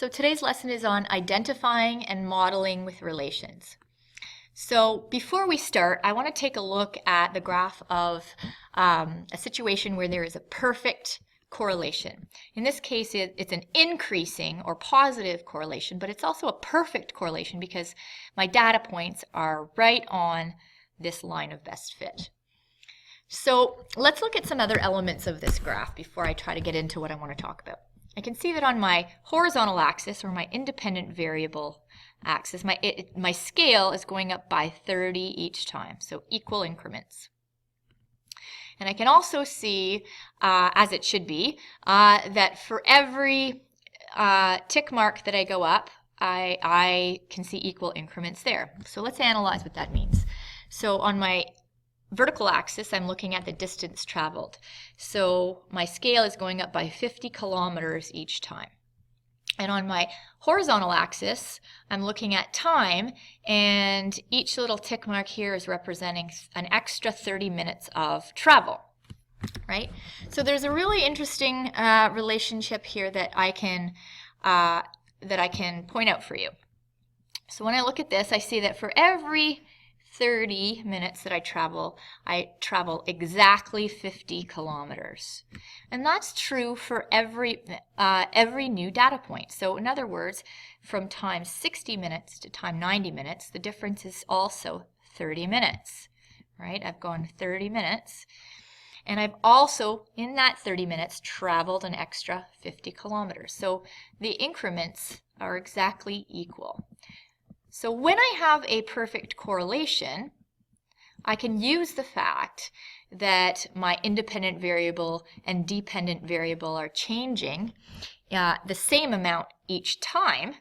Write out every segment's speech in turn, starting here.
So today's lesson is on identifying and modeling with relations. So before we start, I want to take a look at the graph of a situation where there is a perfect correlation. In this case, it's an increasing or positive correlation, but it's also a perfect correlation because my data points are right on this line of best fit. So let's look at some other elements of this graph before I try to get into what I want to talk about. I can see that on my horizontal axis, or my independent variable axis, my scale is going up by 30 each time, so equal increments. And I can also see, as it should be, that for every tick mark that I go up, I can see equal increments there. So let's analyze what that means. So on my vertical axis, I'm looking at the distance traveled. So my scale is going up by 50 kilometers each time. And on my horizontal axis, I'm looking at time, and each little tick mark here is representing an extra 30 minutes of travel, right? So there's a really interesting relationship here that I can point out for you. So when I look at this, I see that for every 30 minutes that I travel exactly 50 kilometers. And that's true for every new data point. So in other words, from time 60 minutes to time 90 minutes, the difference is also 30 minutes, right? I've gone 30 minutes. And I've also, in that 30 minutes, traveled an extra 50 kilometers. So the increments are exactly equal. So when I have a perfect correlation, I can use the fact that my independent variable and dependent variable are changing the same amount each time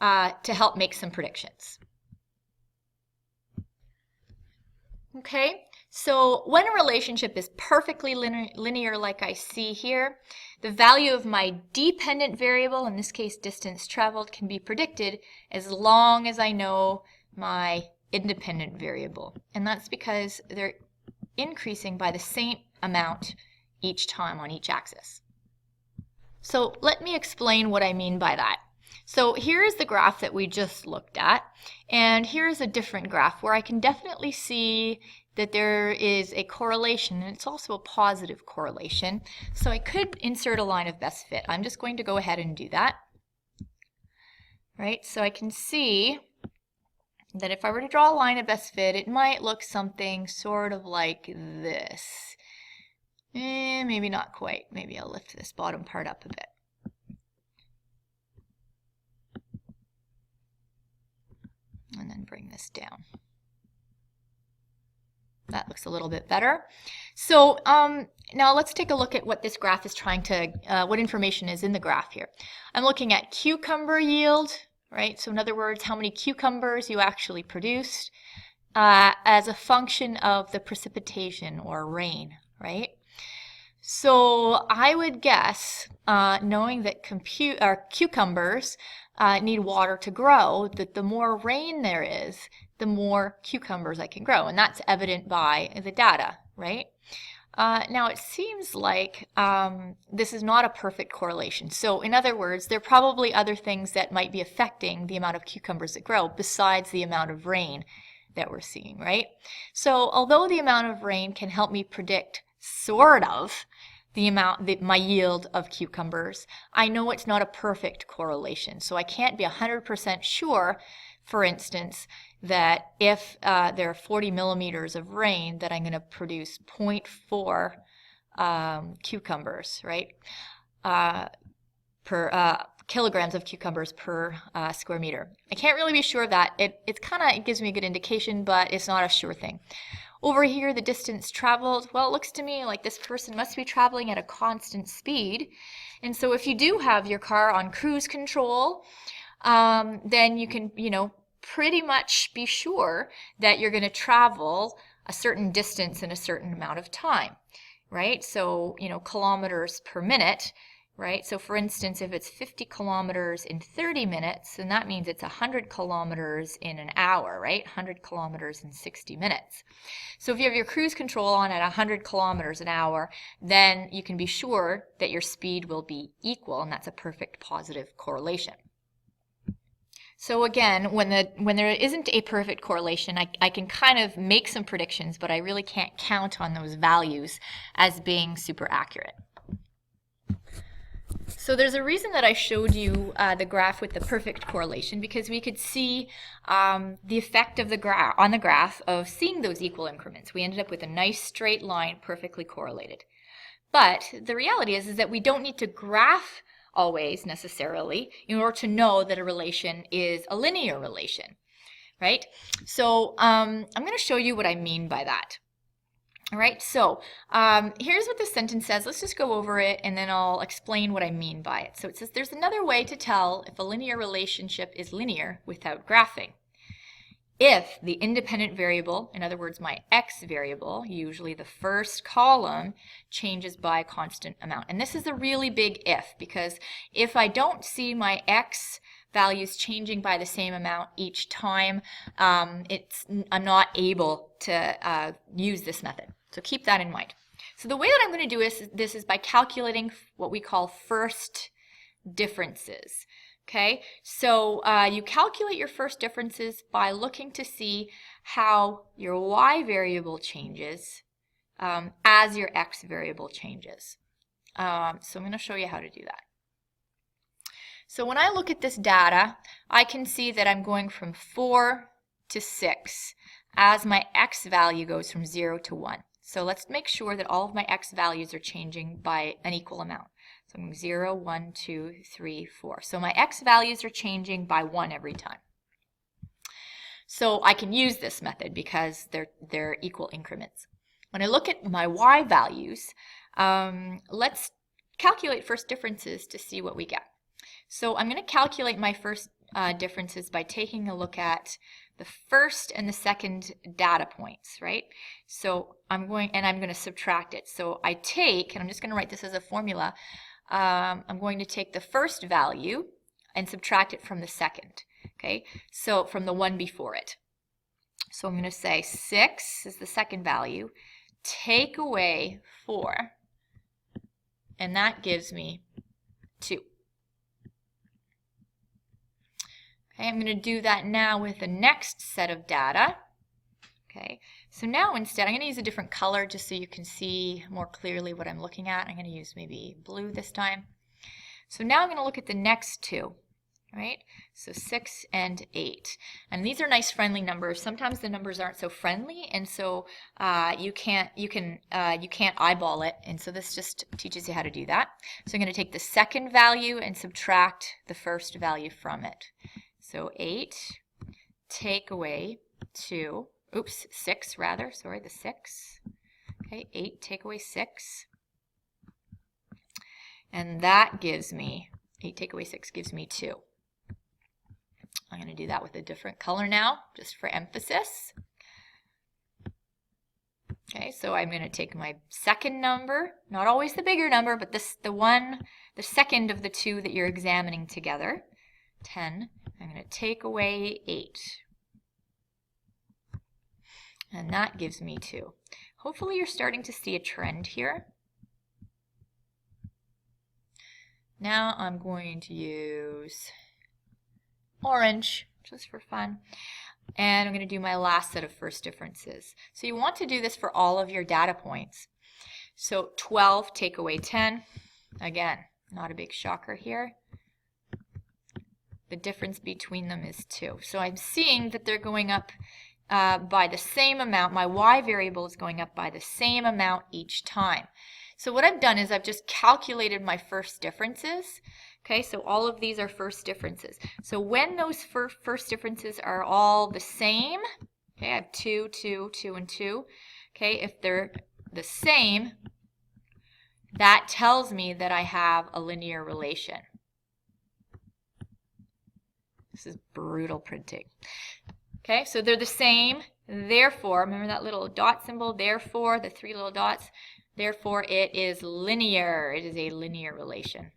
to help make some predictions. Okay, so when a relationship is perfectly linear like I see here, the value of my dependent variable, in this case distance traveled, can be predicted as long as I know my independent variable. And that's because they're increasing by the same amount each time on each axis. So let me explain what I mean by that. So here's the graph that we just looked at, and here's a different graph where I can definitely see that there is a correlation, and it's also a positive correlation. So I could insert a line of best fit. I'm just going to go ahead and do that. Right, so I can see that if I were to draw a line of best fit, it might look something sort of like this. Maybe not quite. Maybe I'll lift this bottom part up a bit. And then bring this down. That looks a little bit better. So now let's take a look at what this graph is trying to, what information is in the graph here. I'm looking at cucumber yield, right? So in other words, how many cucumbers you actually produced as a function of the precipitation or rain, right? So I would guess, knowing that cucumbers need water to grow, that the more rain there is, the more cucumbers I can grow. And that's evident by the data, right? Now it seems like this is not a perfect correlation. So in other words, there are probably other things that might be affecting the amount of cucumbers that grow besides the amount of rain that we're seeing, right? So although the amount of rain can help me predict sort of my yield of cucumbers, I know it's not a perfect correlation. So I can't be 100% sure, for instance, that if there are 40 millimeters of rain, that I'm going to produce 0.4 cucumbers, right? Per kilograms of cucumbers per square meter. I can't really be sure of that. It gives me a good indication, but it's not a sure thing. Over here, the distance traveled, well, it looks to me like this person must be traveling at a constant speed. And so if you do have your car on cruise control, then you can, pretty much be sure that you're going to travel a certain distance in a certain amount of time, right? So, kilometers per minute right? So for instance, if it's 50 kilometers in 30 minutes, then that means it's 100 kilometers in an hour, right? 100 kilometers in 60 minutes. So if you have your cruise control on at 100 kilometers an hour, then you can be sure that your speed will be equal, and that's a perfect positive correlation. So again, when there isn't a perfect correlation, I can kind of make some predictions, but I really can't count on those values as being super accurate. So there's a reason that I showed you the graph with the perfect correlation, because we could see the effect of on the graph of seeing those equal increments. We ended up with a nice straight line, perfectly correlated. But the reality is that we don't need to graph always necessarily in order to know that a relation is a linear relation, right? So I'm going to show you what I mean by that. All right, so here's what this sentence says. Let's just go over it and then I'll explain what I mean by it. So it says there's another way to tell if a linear relationship is linear without graphing. If the independent variable, in other words my x variable, usually the first column, changes by a constant amount. And this is a really big if, because if I don't see my x values changing by the same amount each time, I'm not able to use this method. So keep that in mind. So the way that I'm going to do this is by calculating what we call first differences. Okay, so you calculate your first differences by looking to see how your y variable changes as your x variable changes. So I'm going to show you how to do that. So when I look at this data, I can see that I'm going from 4 to 6 as my x value goes from 0 to 1. So let's make sure that all of my x values are changing by an equal amount. So I'm 0, 1, 2, 3, 4. So my x values are changing by 1 every time. So I can use this method because they're equal increments. When I look at my y values, let's calculate first differences to see what we get. So I'm going to calculate my first differences by taking a look at the first and the second data points, right? So I'm going to subtract it. So I take, and I'm just going to write this as a formula, I'm going to take the first value and subtract it from the second, okay? So from the one before it. So I'm going to say 6 is the second value, take away 4, and that gives me 2. Okay, I'm going to do that now with the next set of data. Okay, so now instead I'm going to use a different color just so you can see more clearly what I'm looking at. I'm going to use maybe blue this time. So now I'm going to look at the next two, right? So 6 and 8. And these are nice friendly numbers. Sometimes the numbers aren't so friendly, and so you can't eyeball it, and so this just teaches you how to do that. So I'm going to take the second value and subtract the first value from it. So 8 take away 2. Oops, 6 rather, sorry, the 6. Okay, 8 take away 6. And that gives me, 8 take away 6 gives me 2. I'm going to do that with a different color now, just for emphasis. Okay, so I'm going to take my second number, not always the bigger number, but the second of the two that you're examining together, 10. I'm going to take away 8. And that gives me 2. Hopefully you're starting to see a trend here. Now I'm going to use orange, just for fun. And I'm going to do my last set of first differences. So you want to do this for all of your data points. So 12 take away 10. Again, not a big shocker here. The difference between them is 2. So I'm seeing that they're going up by the same amount. My y variable is going up by the same amount each time. So what I've done is I've just calculated my first differences. Okay, so all of these are first differences. So when those first differences are all the same, okay, I have 2, 2, 2, and 2. Okay, if they're the same, that tells me that I have a linear relation. This is brutal printing. Okay, so they're the same, therefore, remember that little dot symbol, therefore, the 3 little dots, therefore it is linear. It is a linear relation.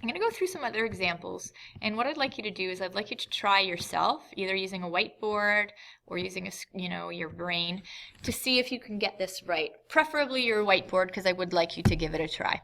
I'm going to go through some other examples, and what I'd like you to do is I'd like you to try yourself, either using a whiteboard or using your brain, to see if you can get this right. Preferably your whiteboard, because I would like you to give it a try.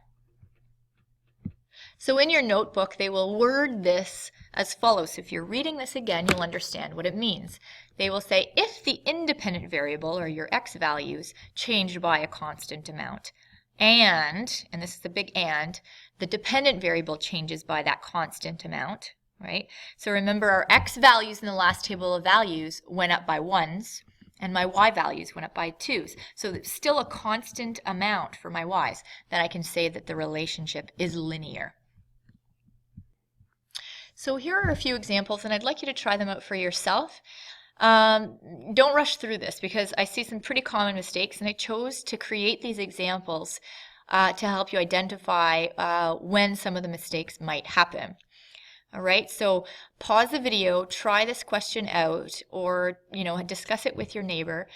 So in your notebook, they will word this as follows. So if you're reading this again, you'll understand what it means. They will say, if the independent variable, or your x values, changed by a constant amount, and this is the big and, the dependent variable changes by that constant amount, right? So remember, our x values in the last table of values went up by 1s, and my y values went up by 2s. So it's still a constant amount for my y's. Then I can say that the relationship is linear. So here are a few examples, and I'd like you to try them out for yourself. Don't rush through this, because I see some pretty common mistakes, and I chose to create these examples to help you identify when some of the mistakes might happen. All right, so pause the video, try this question out, or discuss it with your neighbor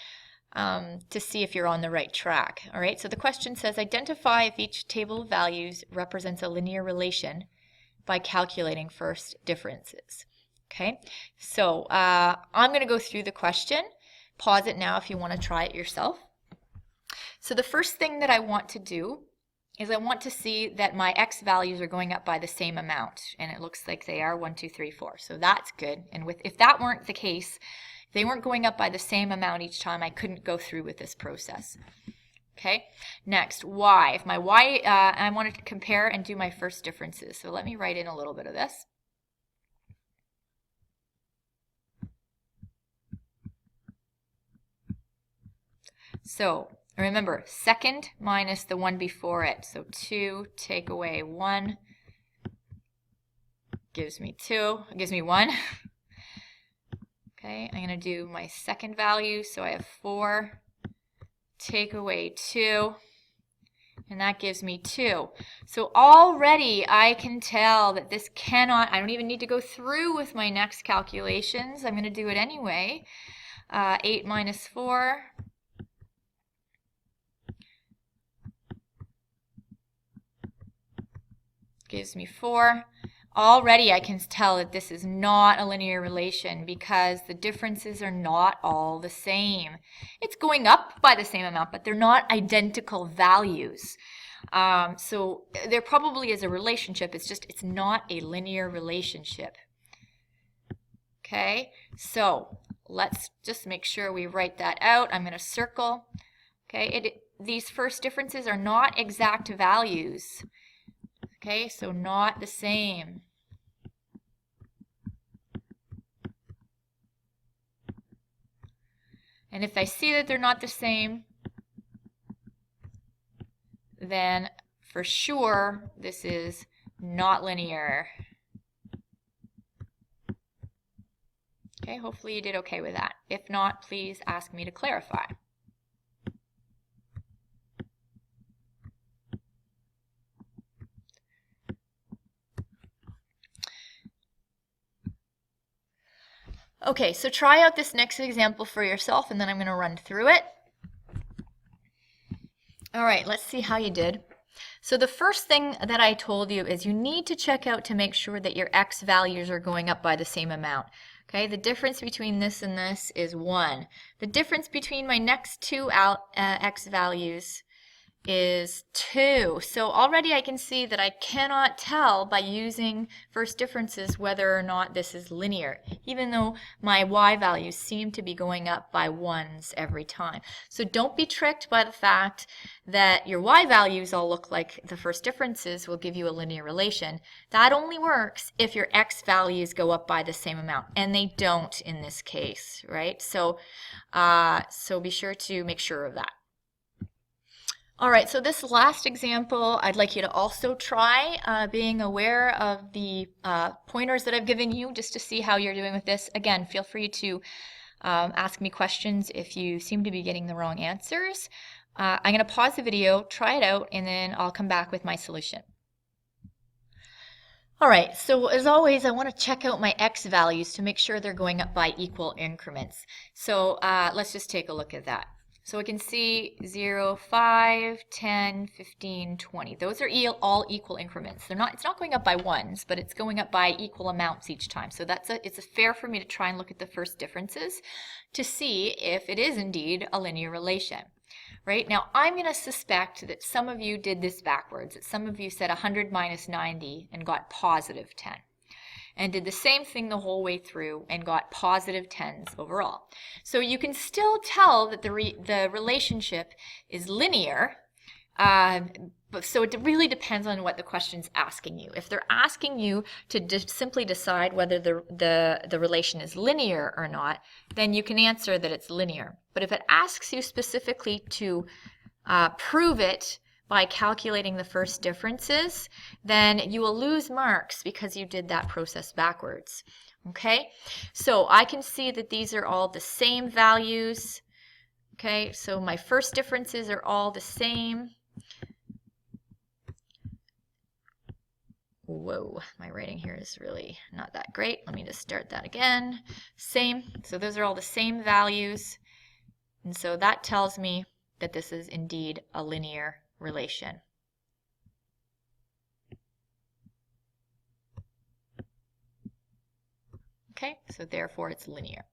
to see if you're on the right track. All right, so the question says, identify if each table of values represents a linear relation by calculating first differences. Okay, so I'm going to go through the question. Pause it now if you want to try it yourself. So the first thing that I want to do is I want to see that my x values are going up by the same amount, and it looks like they are 1, 2, 3, 4. So that's good. And if that weren't the case, if they weren't going up by the same amount each time, I couldn't go through with this process. Okay, next, y. If my y, I wanted to compare and do my first differences. So let me write in a little bit of this. So remember, second minus the one before it. So 2 take away 1 gives me 2, gives me 1. Okay, I'm going to do my second value. So I have 4. Take away 2, and that gives me 2. So already I can tell that this cannot, I don't even need to go through with my next calculations. I'm going to do it anyway. 8 minus 4 gives me 4. Already I can tell that this is not a linear relation, because the differences are not all the same. It's going up by the same amount, but they're not identical values. So there probably is a relationship. It's not a linear relationship. Okay, so let's just make sure we write that out. I'm going to circle. Okay, these first differences are not exact values. Okay, so not the same. And if I see that they're not the same, then for sure this is not linear. Okay, hopefully you did okay with that. If not, please ask me to clarify. Okay, so try out this next example for yourself, and then I'm going to run through it. All right, let's see how you did. So the first thing that I told you is you need to check out to make sure that your x values are going up by the same amount. Okay, the difference between this and this is 1. The difference between my next two x values is 2. So already I can see that I cannot tell by using first differences whether or not this is linear, even though my y values seem to be going up by 1s every time. So don't be tricked by the fact that your y values all look like the first differences will give you a linear relation. That only works if your x values go up by the same amount, and they don't in this case, right? So be sure to make sure of that. All right, so this last example, I'd like you to also try being aware of the pointers that I've given you just to see how you're doing with this. Again, feel free to ask me questions if you seem to be getting the wrong answers. I'm going to pause the video, try it out, and then I'll come back with my solution. All right, so as always, I want to check out my x values to make sure they're going up by equal increments. So let's just take a look at that. So we can see 0, 5, 10, 15, 20. Those are all equal increments. It's not going up by ones, but it's going up by equal amounts each time. So it's fair for me to try and look at the first differences to see if it is indeed a linear relation. Right? Now, I'm going to suspect that some of you did this backwards, that some of you said 100 minus 90 and got positive 10. And did the same thing the whole way through and got positive 10s overall. So you can still tell that the relationship is linear, so it really depends on what the question's asking you. If they're asking you to simply decide whether the relation is linear or not, then you can answer that it's linear. But if it asks you specifically to prove it by calculating the first differences, then you will lose marks because you did that process backwards. Okay, so I can see that these are all the same values. Okay, so my first differences are all the same. Whoa, my writing here is really not that great. Let me just start that again. Same, so those are all the same values. And so that tells me that this is indeed a linear relation. Okay, so therefore it's linear.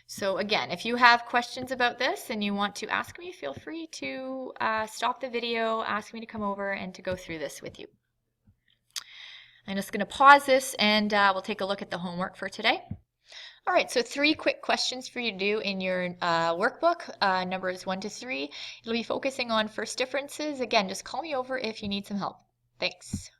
So again, if you have questions about this and you want to ask me, feel free to stop the video, ask me to come over and to go through this with you. I'm just going to pause this and we'll take a look at the homework for today. All right, so 3 quick questions for you to do in your workbook, numbers 1 to 3. It'll be focusing on first differences. Again, just call me over if you need some help. Thanks.